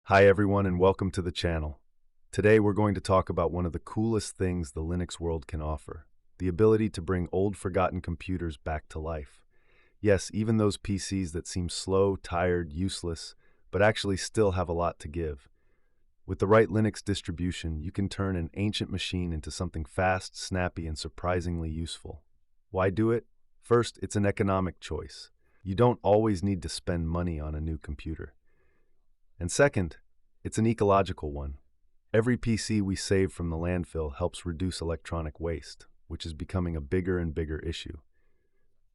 Hi everyone and welcome to the channel. Today we're going to talk about one of the coolest things the Linux world can offer, the ability to bring old forgotten computers back to life. Yes, even those PCs that seem slow, tired, useless, but actually still have a lot to give. With the right Linux distribution, you can turn an ancient machine into something fast, snappy, and surprisingly useful. Why do it? First, it's an economic choice. You don't always need to spend money on a new computer. And second, it's an ecological one. Every PC we save from the landfill helps reduce electronic waste, which is becoming a bigger and bigger issue.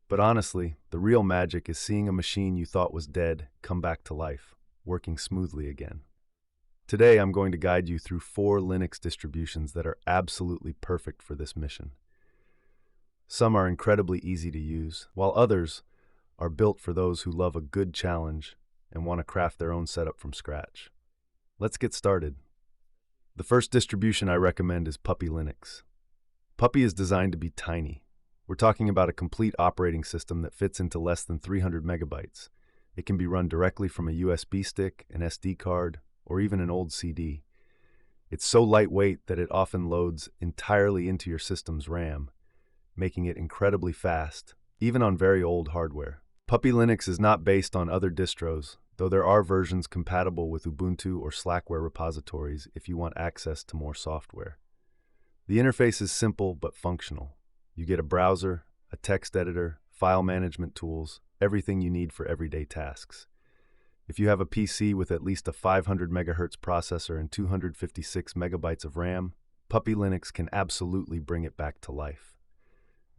But honestly, the real magic is seeing a machine you thought was dead come back to life, working smoothly again. Today, I'm going to guide you through 4 Linux distributions that are absolutely perfect for this mission. Some are incredibly easy to use, while others are built for those who love a good challenge and want to craft their own setup from scratch. Let's get started. The first distribution I recommend is Puppy Linux. Puppy is designed to be tiny. We're talking about a complete operating system that fits into less than 300 megabytes. It can be run directly from a USB stick, an SD card, or even an old CD. It's so lightweight that it often loads entirely into your system's RAM, making it incredibly fast, even on very old hardware. Puppy Linux is not based on other distros, though there are versions compatible with Ubuntu or Slackware repositories if you want access to more software. The interface is simple but functional. You get a browser, a text editor, file management tools, everything you need for everyday tasks. If you have a PC with at least a 500 MHz processor and 256 megabytes of RAM, Puppy Linux can absolutely bring it back to life.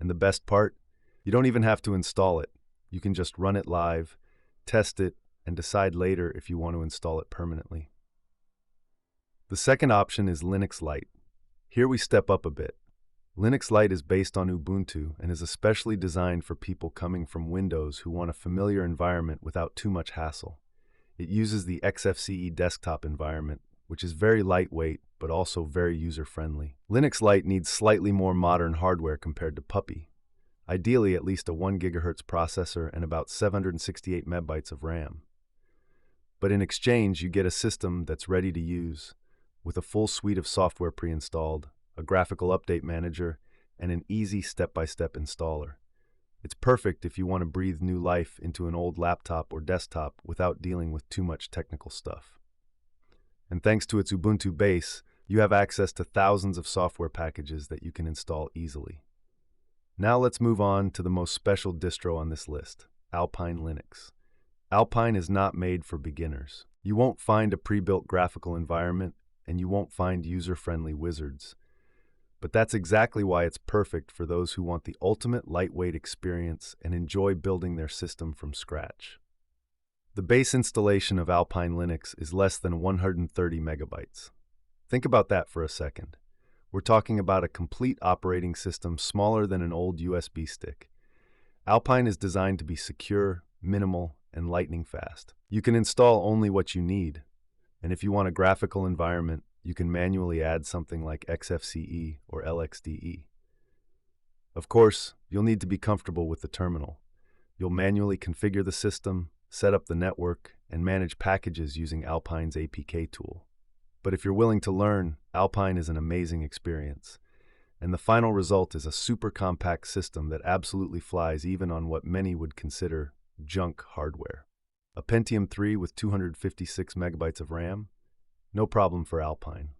And the best part? You don't even have to install it. You can just run it live, test it, and decide later if you want to install it permanently. The second option is Linux Lite. Here we step up a bit. Linux Lite is based on Ubuntu and is especially designed for people coming from Windows who want a familiar environment without too much hassle. It uses the XFCE desktop environment, which is very lightweight but also very user-friendly. Linux Lite needs slightly more modern hardware compared to Puppy. Ideally at least a 1 GHz processor and about 768 megabytes of RAM. But in exchange, you get a system that's ready to use, with a full suite of software pre-installed, a graphical update manager, and an easy step-by-step installer. It's perfect if you want to breathe new life into an old laptop or desktop without dealing with too much technical stuff. And thanks to its Ubuntu base, you have access to thousands of software packages that you can install easily. Now let's move on to the most special distro on this list, Alpine Linux. Alpine is not made for beginners. You won't find a pre-built graphical environment, and you won't find user-friendly wizards. But that's exactly why it's perfect for those who want the ultimate lightweight experience and enjoy building their system from scratch. The base installation of Alpine Linux is less than 130 megabytes. Think about that for a second. We're talking about a complete operating system smaller than an old USB stick. Alpine is designed to be secure, minimal, and lightning fast. You can install only what you need, and if you want a graphical environment, you can manually add something like XFCE or LXDE. Of course, you'll need to be comfortable with the terminal. You'll manually configure the system, set up the network, and manage packages using Alpine's APK tool. But if you're willing to learn, Alpine is an amazing experience. And the final result is a super compact system that absolutely flies even on what many would consider junk hardware. A Pentium 3 with 256 megabytes of RAM? No problem for Alpine.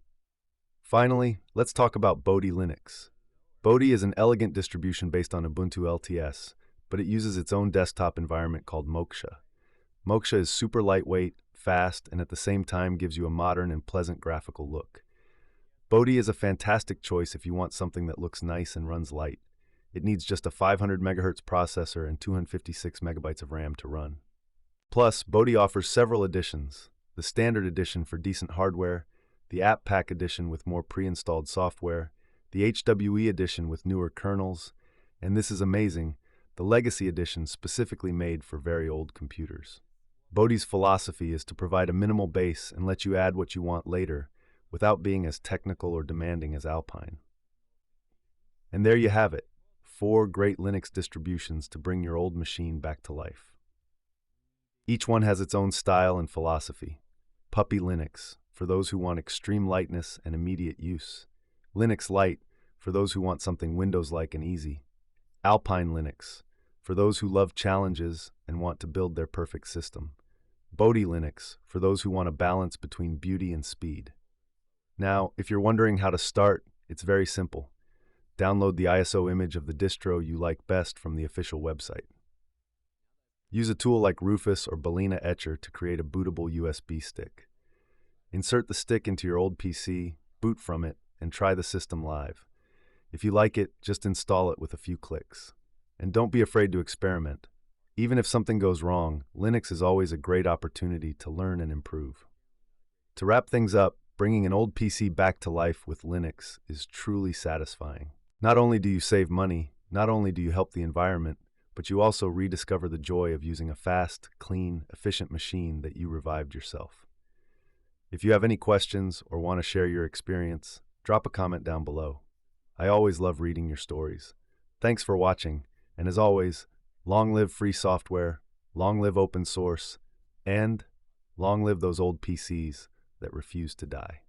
Finally, let's talk about Bod Linux. Bod is an elegant distribution based on Ubuntu LTS, but it uses its own desktop environment called Moksha. Moksha is super lightweight, fast, and at the same time gives you a modern and pleasant graphical look. Bod is a fantastic choice if you want something that looks nice and runs light. It needs just a 500 MHz processor and 256 megabytes of RAM to run. Plus, Bod offers several editions: the Standard Edition for decent hardware, the App Pack Edition with more pre-installed software, the HWE Edition with newer kernels, and this is amazing, the Legacy Edition specifically made for very old computers. Bod's philosophy is to provide a minimal base and let you add what you want later, without being as technical or demanding as Alpine. And there you have it, 4 great Linux distributions to bring your old machine back to life. Each one has its own style and philosophy. Puppy Linux, for those who want extreme lightness and immediate use. Linux Lite, for those who want something Windows-like and easy. Alpine Linux, for those who love challenges and want to build their perfect system. Bod Linux, for those who want a balance between beauty and speed. Now, if you're wondering how to start, it's very simple. Download the ISO image of the distro you like best from the official website. Use a tool like Rufus or Balena Etcher to create a bootable USB stick. Insert the stick into your old PC, boot from it, and try the system live. If you like it, just install it with a few clicks. And don't be afraid to experiment. Even if something goes wrong, Linux is always a great opportunity to learn and improve. To wrap things up, bringing an old PC back to life with Linux is truly satisfying. Not only do you save money, not only do you help the environment, but you also rediscover the joy of using a fast, clean, efficient machine that you revived yourself. If you have any questions or want to share your experience, drop a comment down below. I always love reading your stories. Thanks for watching, and as always, long live free software, long live open source, and long live those old PCs that refuse to die.